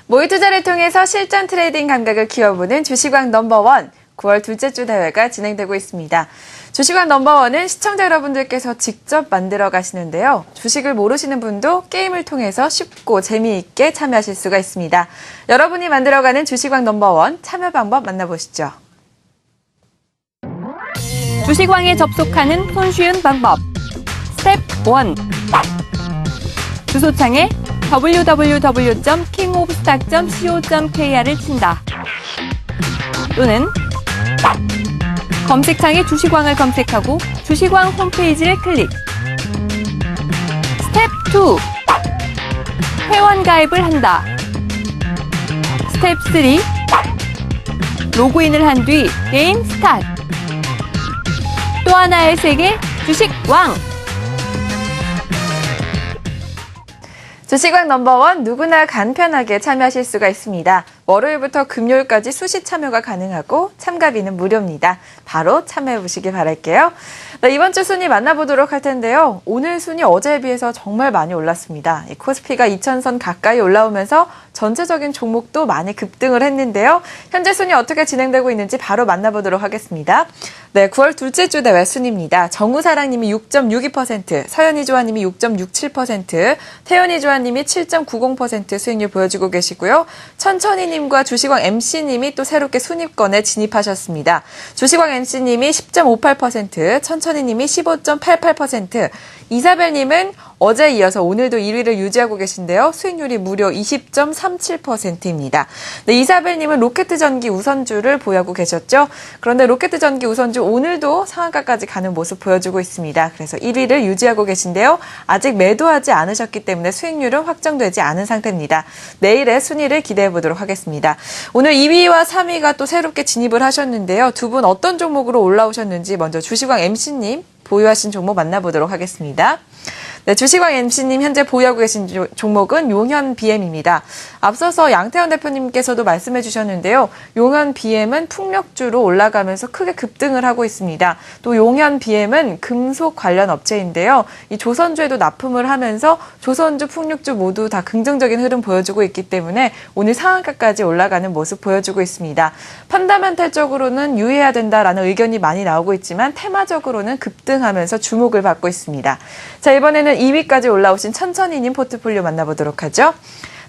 모의 투자를 통해서 실전 트레이딩 감각을 키워보는 주식왕 넘버원 9월 둘째 주 대회가 진행되고 있습니다. 주식왕 넘버원은 시청자 여러분들께서 직접 만들어 가시는데요. 주식을 모르시는 분도 게임을 통해서 쉽고 재미있게 참여하실 수가 있습니다. 여러분이 만들어가는 주식왕 넘버원 참여 방법 만나보시죠. 주식왕에 접속하는 손쉬운 방법. 스텝 1. 주소창에 www.kingofstock.co.kr을 친다. 또는 검색창에 주식왕을 검색하고 주식왕 홈페이지를 클릭. 스텝 2. 회원 가입을 한다. 스텝 3. 로그인을 한 뒤 게임 스타트. 또 하나의 세계 주식왕. 주식왕 넘버원 누구나 간편하게 참여하실 수가 있습니다. 월요일부터 금요일까지 수시 참여가 가능하고 참가비는 무료입니다. 바로 참여해보시길 바랄게요. 네, 이번 주 순위 만나보도록 할 텐데요. 오늘 순위 어제에 비해서 정말 많이 올랐습니다. 이 코스피가 2000선 가까이 올라오면서 전체적인 종목도 많이 급등을 했는데요. 현재 순위 어떻게 진행되고 있는지 바로 만나보도록 하겠습니다. 네, 9월 둘째 주 대회 순위입니다. 정우사랑님이 6.62%, 서현이 조아님이 6.67%, 태연이 조아님이 7.90% 수익률 보여주고 계시고요. 천천히님과 주식왕 MC님이 또 새롭게 순위권에 진입하셨습니다. 주식왕 MC님이 10.58%, 천천히님이 15.88%, 이사벨님은 어제 이어서 오늘도 1위를 유지하고 계신데요. 수익률이 무려 20.37%입니다. 네, 이사벨님은 로켓전기 우선주를 보유하고 계셨죠. 그런데 로켓전기 우선주 오늘도 상한가까지 가는 모습 보여주고 있습니다. 그래서 1위를 유지하고 계신데요. 아직 매도하지 않으셨기 때문에 수익률은 확정되지 않은 상태입니다. 내일의 순위를 기대해 보도록 하겠습니다. 오늘 2위와 3위가 또 새롭게 진입을 하셨는데요. 두 분 어떤 종목으로 올라오셨는지 먼저 주식왕 MC님 보유하신 종목 만나보도록 하겠습니다. 네, 주식왕 MC님 현재 보유하고 계신 종목은 용현 BM입니다. 앞서서 양태현 대표님께서도 말씀해 주셨는데요. 용현 BM은 풍력주로 올라가면서 크게 급등을 하고 있습니다. 또 용현 BM은 금속 관련 업체인데요. 이 조선주에도 납품을 하면서 조선주, 풍력주 모두 다 긍정적인 흐름 보여주고 있기 때문에 오늘 상한가까지 올라가는 모습 보여주고 있습니다. 펀다멘탈적으로는 유의해야 된다라는 의견이 많이 나오고 있지만 테마적으로는 급등하면서 주목을 받고 있습니다. 자, 이번에는 2위까지 올라오신 천천히님 포트폴리오 만나보도록 하죠.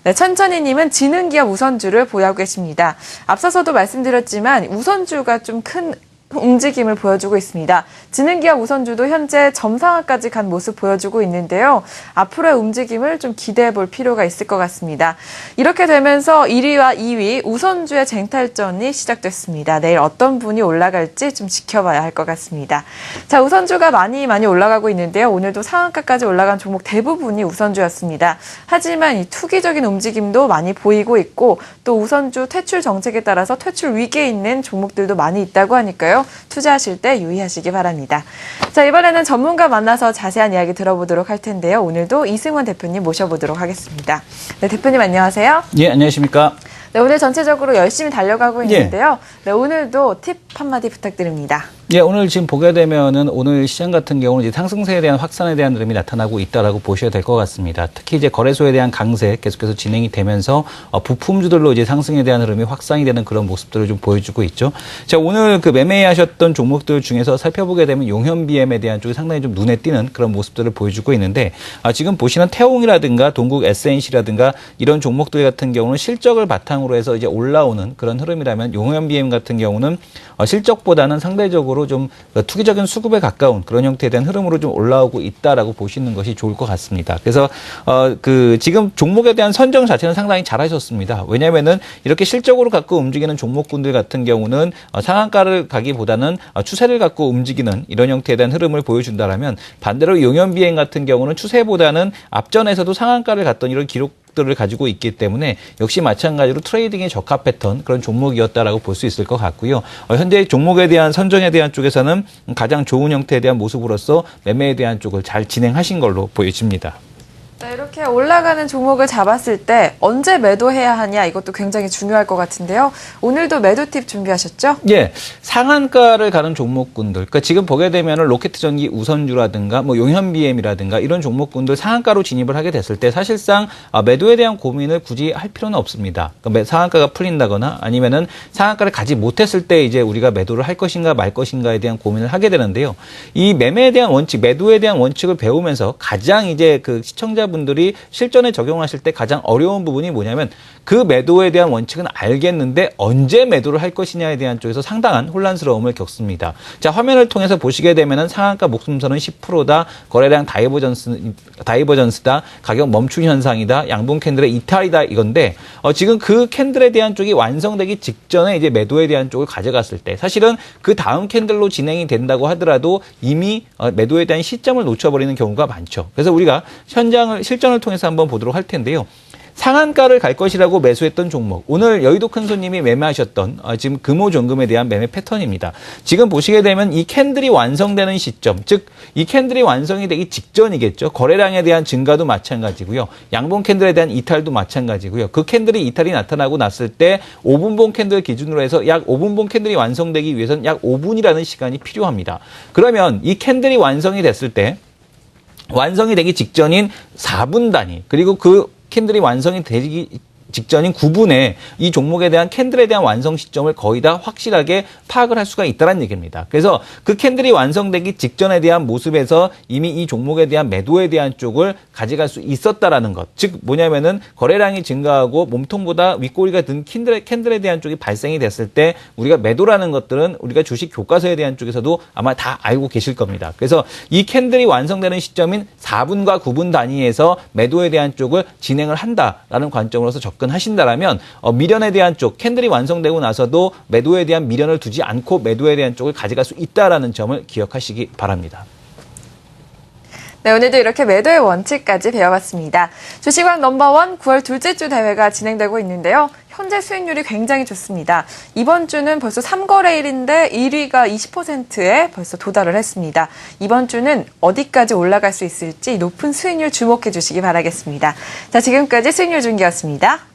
네, 천천히님은 지능기업 우선주를 보유하고 계십니다. 앞서서도 말씀드렸지만 우선주가 좀 큰 움직임을 보여주고 있습니다. 지능기업 우선주도 현재 점상화까지 간 모습 보여주고 있는데요. 앞으로의 움직임을 좀 기대해 볼 필요가 있을 것 같습니다. 이렇게 되면서 1위와 2위 우선주의 쟁탈전이 시작됐습니다. 내일 어떤 분이 올라갈지 좀 지켜봐야 할 것 같습니다. 자, 우선주가 많이 올라가고 있는데요. 오늘도 상한가까지 올라간 종목 대부분이 우선주였습니다. 하지만 이 투기적인 움직임도 많이 보이고 있고 또 우선주 퇴출 정책에 따라서 퇴출 위기에 있는 종목들도 많이 있다고 하니까요. 투자하실 때 유의하시기 바랍니다. 자, 이번에는 전문가 만나서 자세한 이야기 들어보도록 할 텐데요. 오늘도 이승원 대표님 모셔보도록 하겠습니다. 네, 대표님 안녕하세요. 예, 안녕하십니까. 네, 오늘 전체적으로 열심히 달려가고 있는데요. 네, 오늘도 팁 한마디 부탁드립니다. 예, 오늘 지금 보게 되면은 오늘 시장 같은 경우는 이제 상승세에 대한 확산에 대한 흐름이 나타나고 있다라고 보셔야 될 것 같습니다. 특히 이제 거래소에 대한 강세 계속해서 진행이 되면서 부품주들로 이제 상승에 대한 흐름이 확산이 되는 그런 모습들을 좀 보여주고 있죠. 자, 오늘 그 매매하셨던 종목들 중에서 살펴보게 되면 용현 BM에 대한 쪽이 상당히 좀 눈에 띄는 그런 모습들을 보여주고 있는데 지금 보시는 태홍이라든가 동국 SNC라든가 이런 종목들 같은 경우는 실적을 바탕으로 해서 이제 올라오는 그런 흐름이라면 용현 BM 같은 경우는 실적보다는 상대적으로 좀 투기적인 수급에 가까운 그런 형태에 대한 흐름으로 좀 올라오고 있다라고 보시는 것이 좋을 것 같습니다. 그래서 지금 종목에 대한 선정 자체는 상당히 잘하셨습니다. 왜냐하면은 이렇게 실적으로 갖고 움직이는 종목군들 같은 경우는 상한가를 가기보다는 추세를 갖고 움직이는 이런 형태에 대한 흐름을 보여준다라면 반대로 용현 BM 같은 경우는 추세보다는 앞전에서도 상한가를 갔던 이런 기록들을 가지고 있기 때문에 역시 마찬가지로 트레이딩에 적합했던 그런 종목이었다라고 볼 수 있을 것 같고요. 현재 종목에 대한 선정에 대한 쪽에서는 가장 좋은 형태에 대한 모습으로서 매매에 대한 쪽을 잘 진행하신 걸로 보여집니다. 네, 이렇게 올라가는 종목을 잡았을 때 언제 매도해야 하냐 이것도 굉장히 중요할 것 같은데요. 오늘도 매도 팁 준비하셨죠? 예, 상한가를 가는 종목군들, 그러니까 지금 보게 되면 로켓전기 우선주라든가 뭐 용현BM이라든가 이런 종목군들 상한가로 진입을 하게 됐을 때 사실상 매도에 대한 고민을 굳이 할 필요는 없습니다. 그러니까 상한가가 풀린다거나 아니면은 상한가를 가지 못했을 때 이제 우리가 매도를 할 것인가 말 것인가에 대한 고민을 하게 되는데요. 이 매매에 대한 원칙, 매도에 대한 원칙을 배우면서 가장 이제 그 시청자분들이 실전에 적용하실 때 가장 어려운 부분이 뭐냐면 그 매도에 대한 원칙은 알겠는데 언제 매도를 할 것이냐에 대한 쪽에서 상당한 혼란스러움을 겪습니다. 자, 화면을 통해서 보시게 되면은 상한가 목숨선은 10%다, 거래량 다이버전스다, 가격 멈춤 현상이다, 양분 캔들의 이탈이다 이건데 지금 그 캔들에 대한 쪽이 완성되기 직전에 이제 매도에 대한 쪽을 가져갔을 때 사실은 그 다음 캔들로 진행이 된다고 하더라도 이미 매도에 대한 시점을 놓쳐버리는 경우가 많죠. 그래서 우리가 실전을 통해서 한번 보도록 할 텐데요. 상한가를 갈 것이라고 매수했던 종목. 오늘 여의도 큰 손님이 매매하셨던 지금 금호종금에 대한 매매 패턴입니다. 지금 보시게 되면 이 캔들이 완성되는 시점, 즉 이 캔들이 완성이 되기 직전이겠죠. 거래량에 대한 증가도 마찬가지고요. 양봉 캔들에 대한 이탈도 마찬가지고요. 그 캔들이 이탈이 나타나고 났을 때 5분봉 캔들 기준으로 해서 약 5분봉 캔들이 완성되기 위해서는 약 5분이라는 시간이 필요합니다. 그러면 이 캔들이 완성이 됐을 때 완성이 되기 직전인 4분 단위 그리고 그 캔들이 완성이 되기 직전인 9분에 이 종목에 대한 캔들에 대한 완성 시점을 거의 다 확실하게 파악을 할 수가 있다는 얘기입니다. 그래서 그 캔들이 완성되기 직전에 대한 모습에서 이미 이 종목에 대한 매도에 대한 쪽을 가져갈 수 있었다라는 것. 즉 뭐냐면은 거래량이 증가하고 몸통보다 윗꼬리가 든 캔들에 대한 쪽이 발생이 됐을 때 우리가 매도라는 것들은 우리가 주식 교과서에 대한 쪽에서도 아마 다 알고 계실 겁니다. 그래서 이 캔들이 완성되는 시점인 4분과 9분 단위에서 매도에 대한 쪽을 진행을 한다라는 관점으로서 접근하신다라면 미련에 대한 쪽, 캔들이 완성되고 나서도 매도에 대한 미련을 두지 않고 매도에 대한 쪽을 가져갈 수 있다라는 점을 기억하시기 바랍니다. 네, 오늘도 이렇게 매도의 원칙까지 배워봤습니다. 주식왕 넘버원 9월 둘째 주 대회가 진행되고 있는데요. 현재 수익률이 굉장히 좋습니다. 이번 주는 벌써 3거래일인데 1위가 20%에 벌써 도달을 했습니다. 이번 주는 어디까지 올라갈 수 있을지 높은 수익률 주목해 주시기 바라겠습니다. 자, 지금까지 수익률 중계였습니다.